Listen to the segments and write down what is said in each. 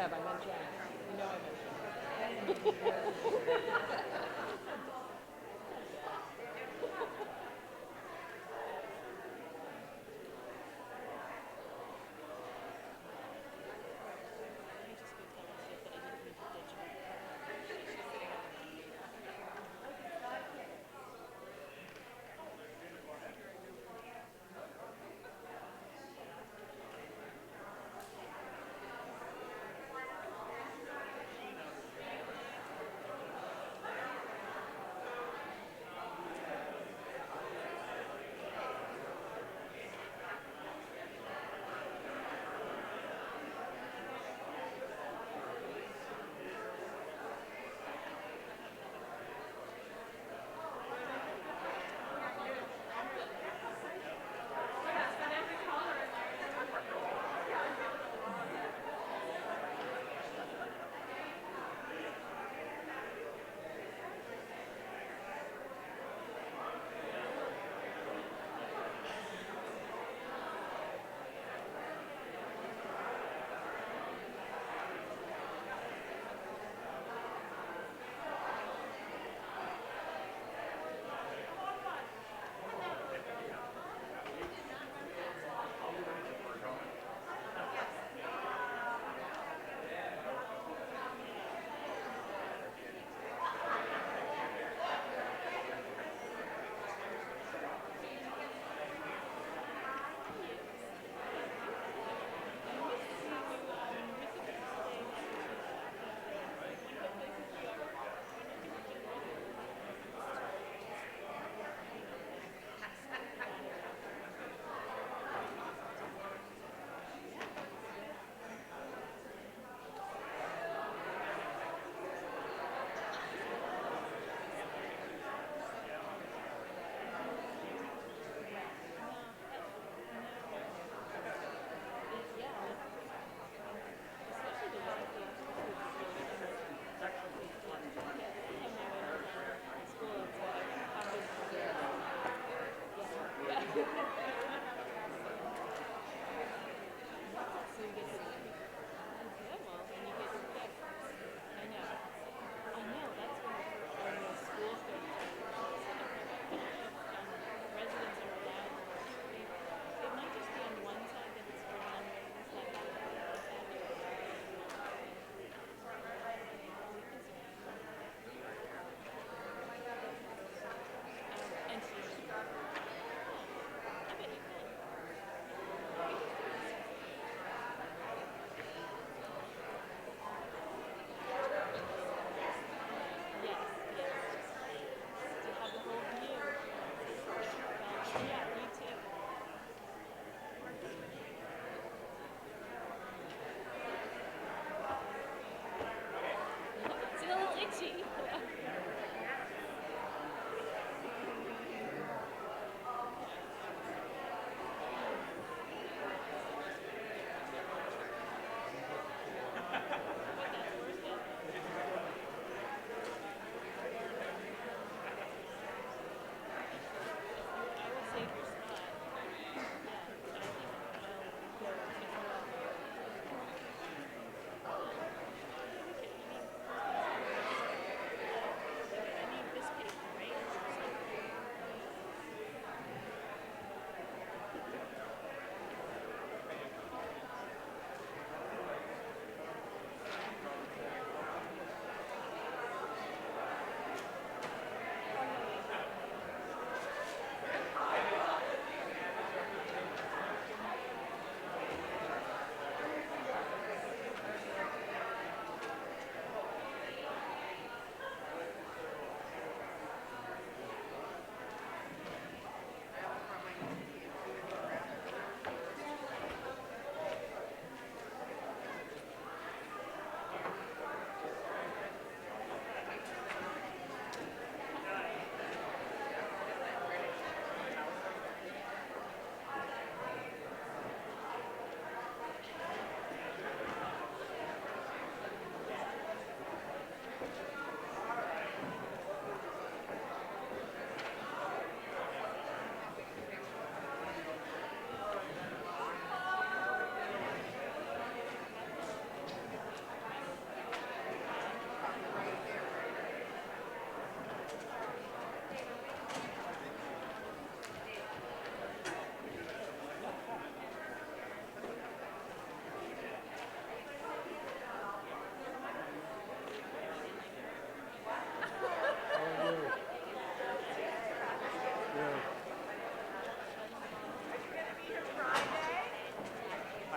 have. I meant Jack. You know I meant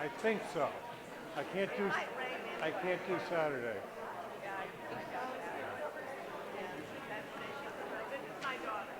I think so. I can't do. Might rain I anyway. can't do Saturday. Yeah, I got that. Yeah, that's she's this is my daughter.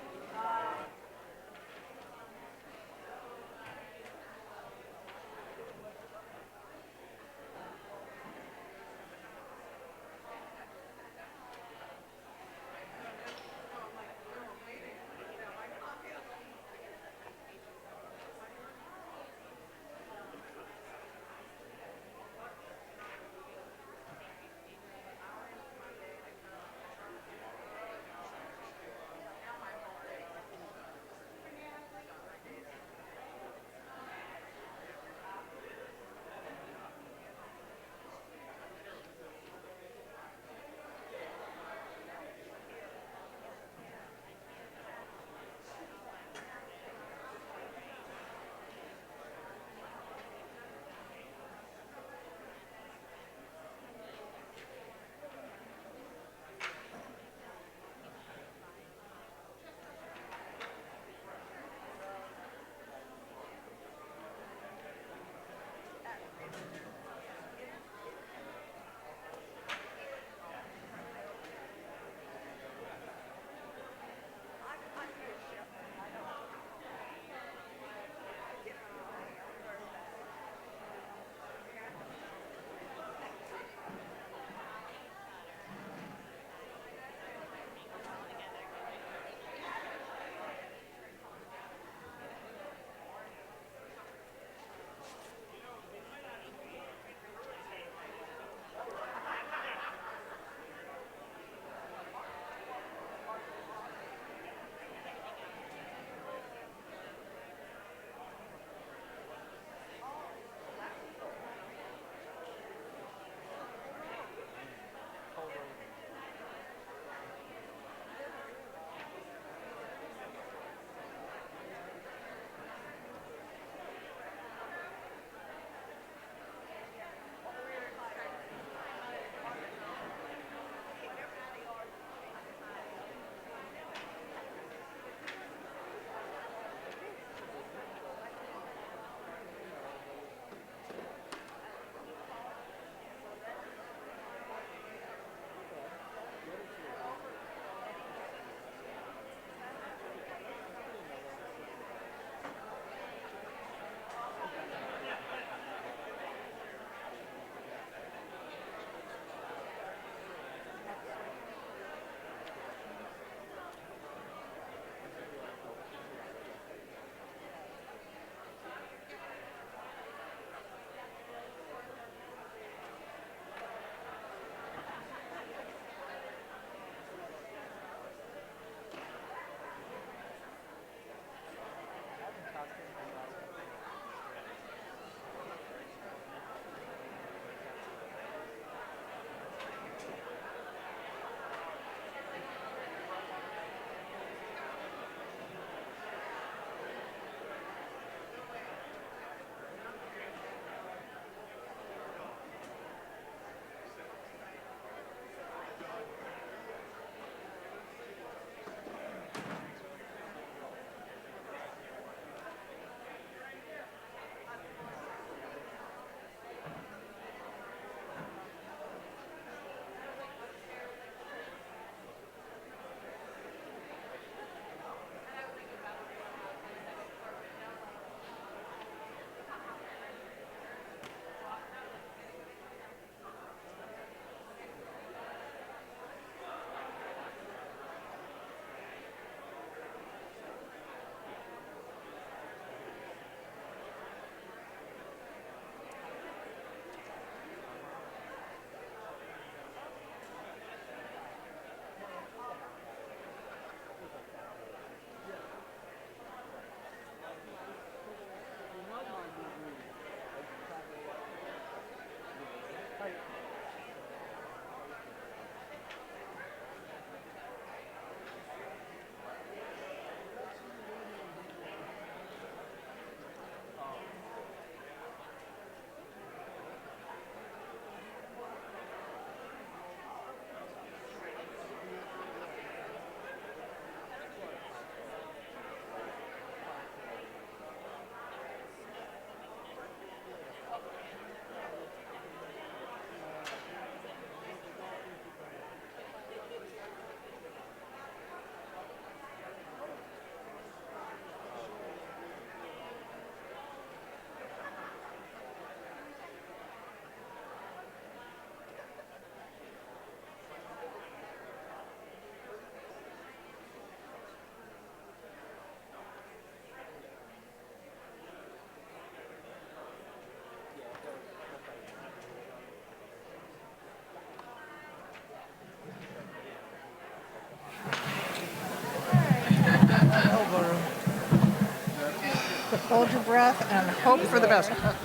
Hold your breath and hope for the best. Okay, and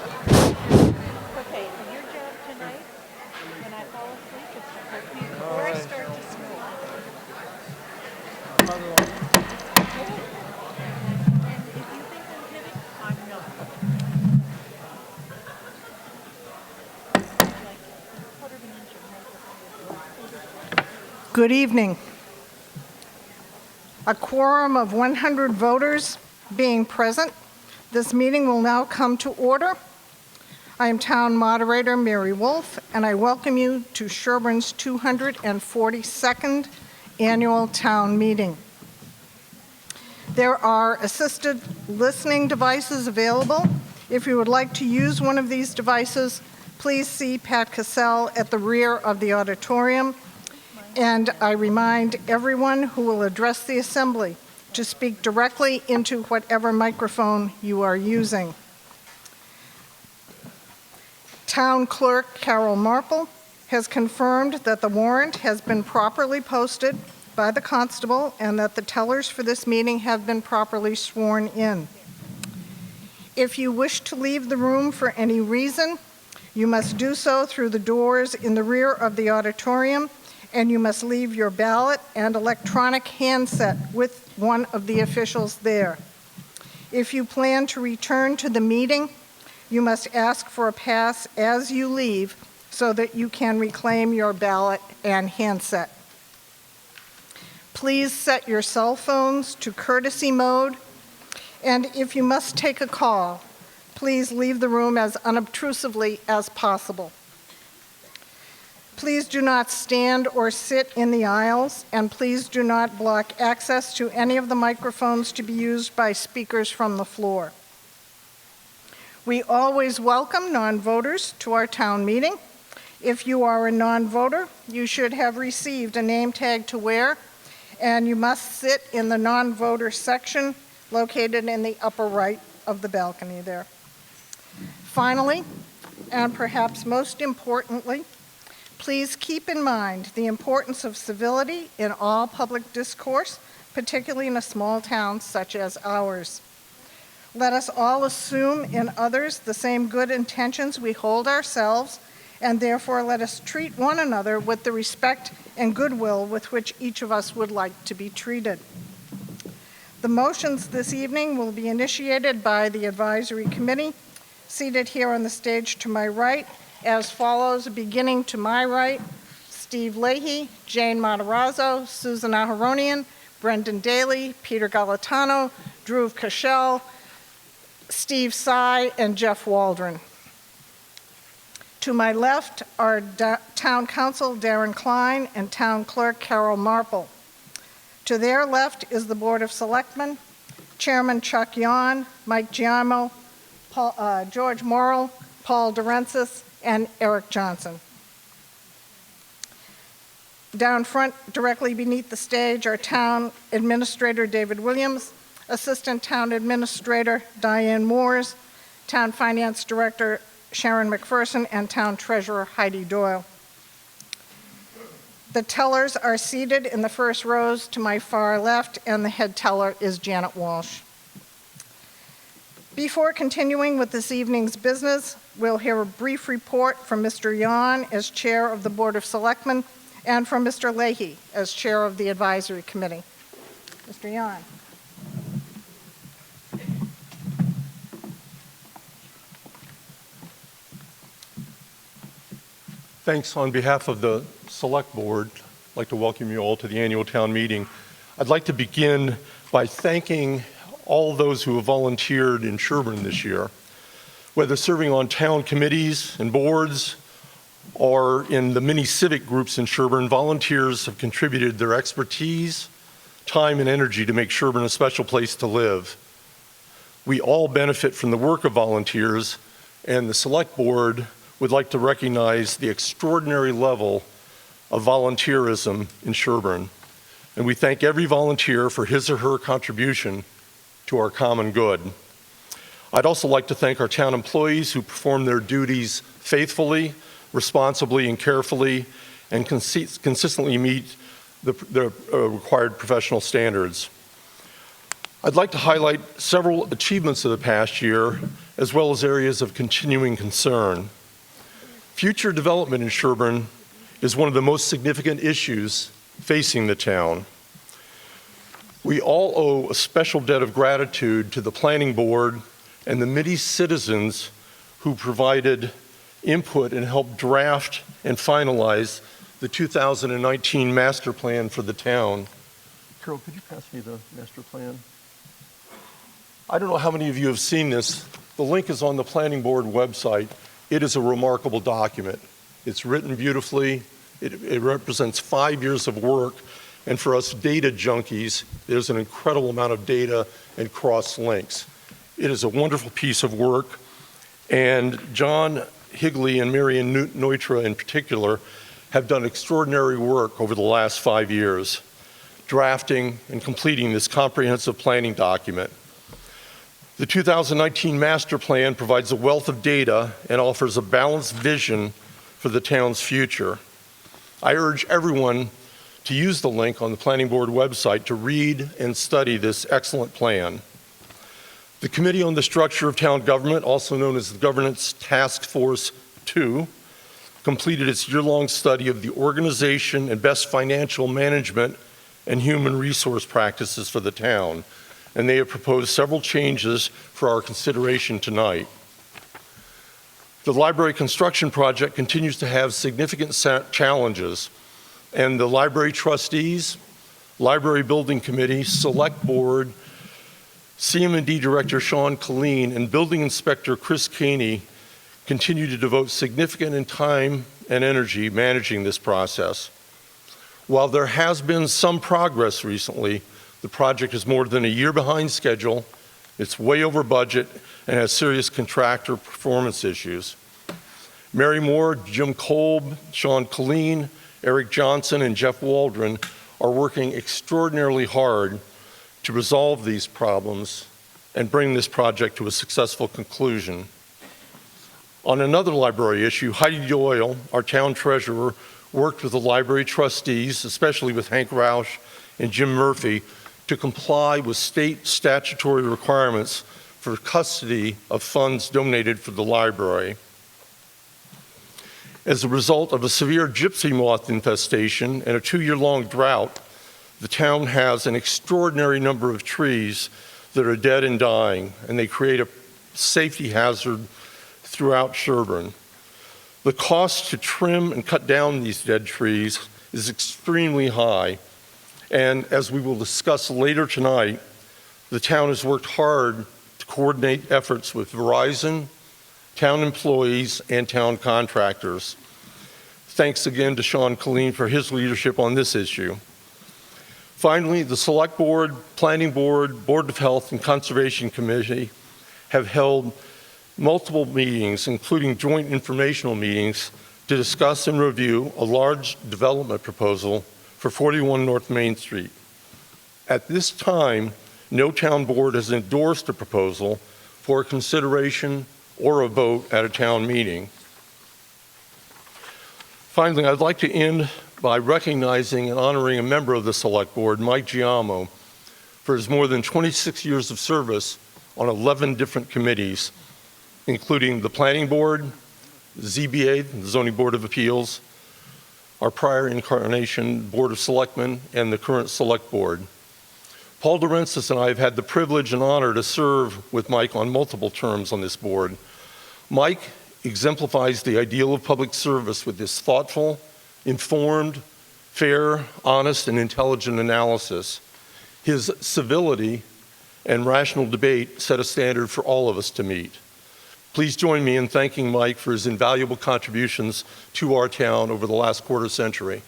your job tonight, when I fall asleep, is to hurt me before I start to snore. And if you think I'm kidding, I'm not. Like a quarter of an inch of makeup. Good evening. A quorum of 100 voters being present, this meeting will now come to order. I am Town Moderator Mary Wolf, and I welcome you to Sherborn's 242nd Annual Town Meeting. There are assisted listening devices available. If you would like to use one of these devices, please see Pat Cassell at the rear of the auditorium. And I remind everyone who will address the assembly to speak directly into whatever microphone you are using. Town Clerk Carol Marple has confirmed that the warrant has been properly posted by the constable and that the tellers for this meeting have been properly sworn in. If you wish to leave the room for any reason, you must do so through the doors in the rear of the auditorium, and you must leave your ballot and electronic handset with one of the officials there. If you plan to return to the meeting, you must ask for a pass as you leave so that you can reclaim your ballot and handset. Please set your cell phones to courtesy mode, and if you must take a call, please leave the room as unobtrusively as possible. Please do not stand or sit in the aisles, and please do not block access to any of the microphones to be used by speakers from the floor. We always welcome non-voters to our town meeting. If you are a non-voter, you should have received a name tag to wear, and you must sit in the non-voter section located in the upper right of the balcony there. Finally, and perhaps most importantly, please keep in mind the importance of civility in all public discourse, particularly in a small town such as ours. Let us all assume in others the same good intentions we hold ourselves, and therefore let us treat one another with the respect and goodwill with which each of us would like to be treated. The motions this evening will be initiated by the advisory committee, seated here on the stage to my right, as follows, beginning to my right: Steve Leahy, Jane Matarazzo, Susan Aharonian, Brendan Daly, Peter Galatano, Dhruv Kashel, Steve Sy, and Jeff Waldron. To my left are Town Council Darren Klein and Town Clerk Carol Marple. To their left is the Board of Selectmen, Chairman Chuck Yon, Mike Giamo, George Morrill, Paul Durensis, and Eric Johnson. Down front, directly beneath the stage, are Town Administrator David Williams, Assistant Town Administrator Diane Moores, Town Finance Director Sharon McPherson, and Town Treasurer Heidi Doyle. The tellers are seated in the first rows to my far left, and the head teller is Janet Walsh. Before continuing with this evening's business, we'll hear a brief report from Mr. Yon as Chair of the Board of Selectmen and from Mr. Leahy as Chair of the Advisory Committee. Mr. Yon. Thanks. On behalf of the Select Board, I'd like to welcome you all to the annual town meeting. I'd like to begin by thanking all those who have volunteered in Sherborn this year, whether serving on town committees and boards or in the many civic groups in Sherborn. Volunteers have contributed their expertise, time, and energy to make Sherborn a special place to live. We all benefit from the work of volunteers, and the Select Board would like to recognize the extraordinary level of volunteerism in Sherborn. And we thank every volunteer for his or her contribution to our common good. I'd also like to thank our town employees who perform their duties faithfully, responsibly, and carefully, and consistently meet the required professional standards. I'd like to highlight several achievements of the past year, as well as areas of continuing concern. Future development in Sherborn is one of the most significant issues facing the town. We all owe a special debt of gratitude to the Planning Board and the many citizens who provided input and helped draft and finalize the 2019 master plan for the town. Carol, could you pass me the master plan? I don't know how many of you have seen this. The link is on the Planning Board website. It is a remarkable document. It's written beautifully. It represents 5 years of work. And for us data junkies, there's an incredible amount of data and cross links. It is a wonderful piece of work. And John Higley and Marion Neutra in particular have done extraordinary work over the last 5 years, drafting and completing this comprehensive planning document. The 2019 master plan provides a wealth of data and offers a balanced vision for the town's future. I urge everyone to use the link on the Planning Board website to read and study this excellent plan. The Committee on the Structure of Town Government, also known as the Governance Task Force 2, completed its year-long study of the organization and best financial management and human resource practices for the town, and they have proposed several changes for our consideration tonight. The library construction project continues to have significant challenges, and the library trustees, library building committee, select board, CM&D Director Sean Killeen, and Building Inspector Chris Caney continue to devote significant time and energy managing this process. While there has been some progress recently, the project is more than a year behind schedule, it's way over budget, and has serious contractor performance issues. Mary Moore, Jim Kolb, Sean Killeen, Eric Johnson, and Jeff Waldron are working extraordinarily hard to resolve these problems and bring this project to a successful conclusion. On another library issue, Heidi Doyle, our town treasurer, worked with the library trustees, especially with Hank Roush and Jim Murphy, to comply with state statutory requirements for custody of funds donated for the library. As a result of a severe gypsy moth infestation and a 2-year-long drought, the town has an extraordinary number of trees that are dead and dying, and they create a safety hazard throughout Sherborn. The cost to trim and cut down these dead trees is extremely high, and as we will discuss later tonight, the town has worked hard to coordinate efforts with Verizon, town employees, and town contractors. Thanks again to Sean Killeen for his leadership on this issue. Finally, the Select Board, Planning Board, Board of Health, and Conservation Committee have held multiple meetings, including joint informational meetings, to discuss and review a large development proposal for 41 North Main Street. At this time, no town board has endorsed a proposal for consideration or a vote at a town meeting. Finally, I'd like to end by recognizing and honoring a member of the Select Board, Mike Giamo, for his more than 26 years of service on 11 different committees, including the Planning Board, the ZBA, the Zoning Board of Appeals, our prior incarnation Board of Selectmen, and the current Select Board. Paul DeRensis and I have had the privilege and honor to serve with Mike on multiple terms on this board. Mike exemplifies the ideal of public service with his thoughtful, informed, fair, honest, and intelligent analysis. His civility and rational debate set a standard for all of us to meet. Please join me in thanking Mike for his invaluable contributions to our town over the last quarter century.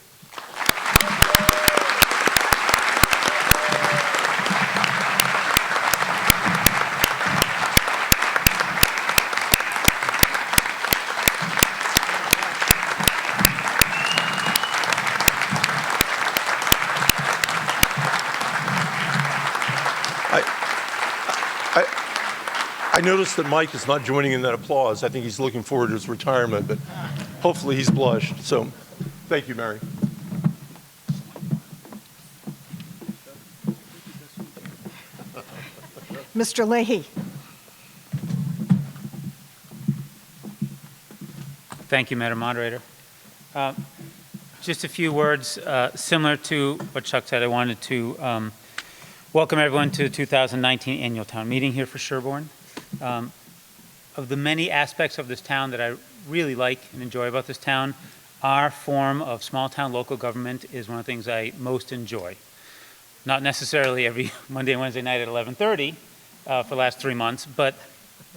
I noticed that Mike is not joining in that applause. I think he's looking forward to his retirement, but hopefully he's blushed. So thank you, Mary. Mr. Leahy. Thank you, Madam Moderator. Just a few words similar to what Chuck said. I wanted to welcome everyone to the 2019 Annual Town Meeting here for Sherborn. Of the many aspects of this town that I really like and enjoy about this town, our form of small town local government is one of the things I most enjoy. Not necessarily every Monday and Wednesday night at 11:30 for the last 3 months, but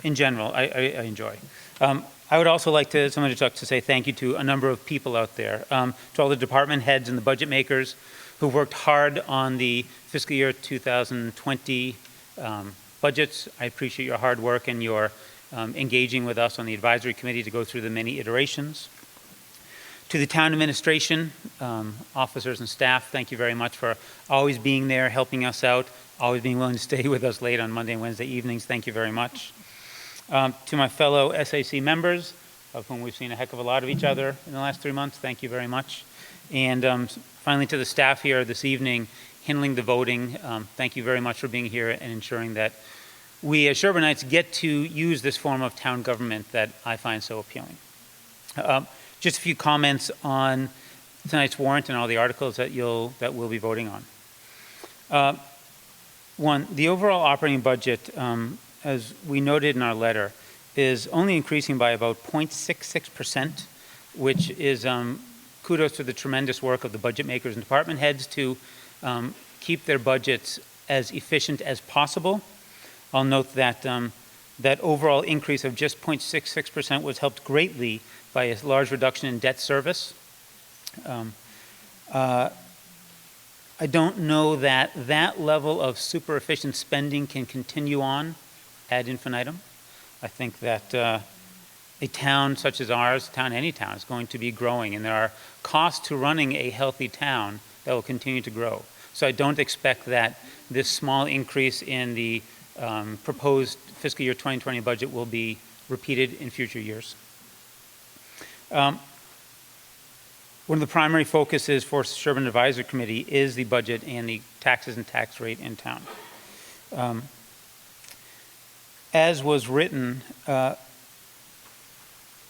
in general, I enjoy. I would also like to, similar to Chuck, to say thank you to a number of people out there, to all the department heads and the budget makers who worked hard on the fiscal year 2020 budgets. I appreciate your hard work and your engaging with us on the advisory committee to go through the many iterations. To the town administration, officers and staff, thank you very much for always being there, helping us out, always being willing to stay with us late on Monday and Wednesday evenings. Thank you very much. To my fellow SAC members, of whom we've seen a heck of a lot of each other in the last 3 months, thank you very much. And finally, to the staff here this evening, handling the voting, thank you very much for being here and ensuring that we as Sherbornites get to use this form of town government that I find so appealing. Just a few comments on tonight's warrant and all the articles that we'll be voting on. One, the overall operating budget, as we noted in our letter, is only increasing by about 0.66%, which is kudos to the tremendous work of the budget makers and department heads to keep their budgets as efficient as possible. I'll note that that overall increase of just 0.66% was helped greatly by a large reduction in debt service. I don't know that that level of super efficient spending can continue on ad infinitum. I think that a town such as ours, any town, is going to be growing, and there are costs to running a healthy town that will continue to grow. So I don't expect that this small increase in the proposed fiscal year 2020 budget will be repeated in future years. One of the primary focuses for Sherborn Advisory Committee is the budget and the taxes and tax rate in town. As was written, while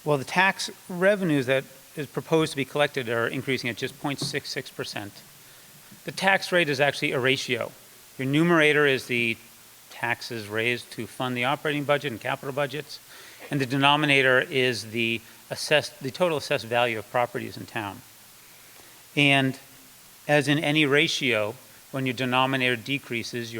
the tax revenues that is proposed to be collected are increasing at just 0.66%, the tax rate is actually a ratio. Your numerator is the taxes raised to fund the operating budget and capital budgets, and the denominator is the total assessed value of properties in town. And as in any ratio, when your denominator decreases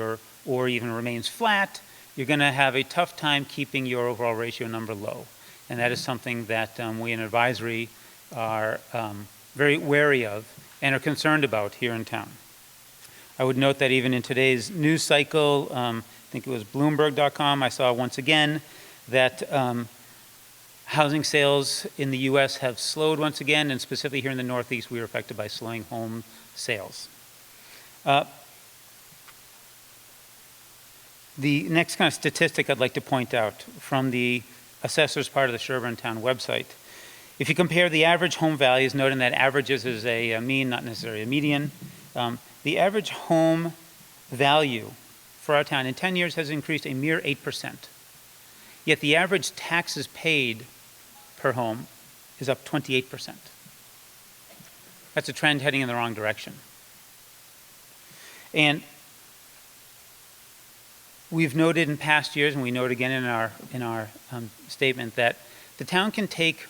or even remains flat, you're going to have a tough time keeping your overall ratio number low. And that is something that we in advisory are very wary of and are concerned about here in town. I would note that even in today's news cycle, I think it was Bloomberg.com, I saw once again that housing sales in the U.S. have slowed once again, and specifically here in the Northeast, we are affected by slowing home sales. The next kind of statistic I'd like to point out from the assessor's part of the Sherborn Town website. If you compare the average home values, noting that averages is a mean, not necessarily a median, the average home value for our town in 10 years has increased a mere 8%. Yet the average taxes paid per home is up 28%. That's a trend heading in the wrong direction. And we've noted in past years, and we note again in our statement, that the town can take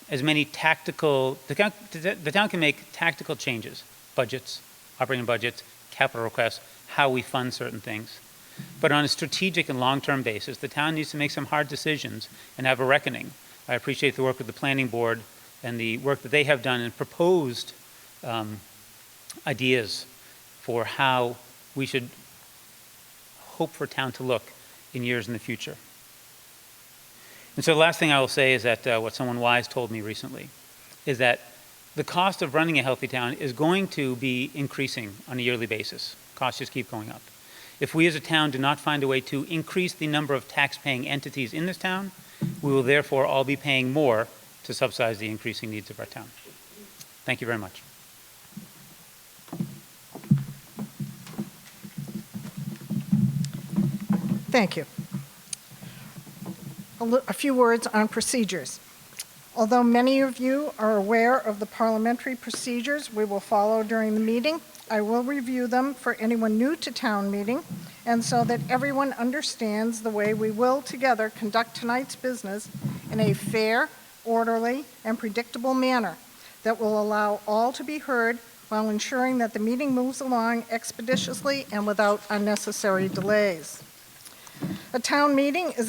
as many the town can make tactical changes, budgets, operating budgets, capital requests, how we fund certain things. But on a strategic and long-term basis, the town needs to make some hard decisions and have a reckoning. I appreciate the work of the planning board and the work that they have done and proposed ideas for how we should hope for town to look in years in the future. And so the last thing I will say is that what someone wise told me recently is that the cost of running a healthy town is going to be increasing on a yearly basis. Costs just keep going up. If we as a town do not find a way to increase the number of tax-paying entities in this town, we will therefore all be paying more to subsidize the increasing needs of our town. Thank you very much. Thank you. A few words on procedures. Although many of you are aware of the parliamentary procedures we will follow during the meeting, I will review them for anyone new to town meeting, and so that everyone understands the way we will together conduct tonight's business in a fair, orderly, and predictable manner that will allow all to be heard while ensuring that the meeting moves along expeditiously and without unnecessary delays. A town meeting is a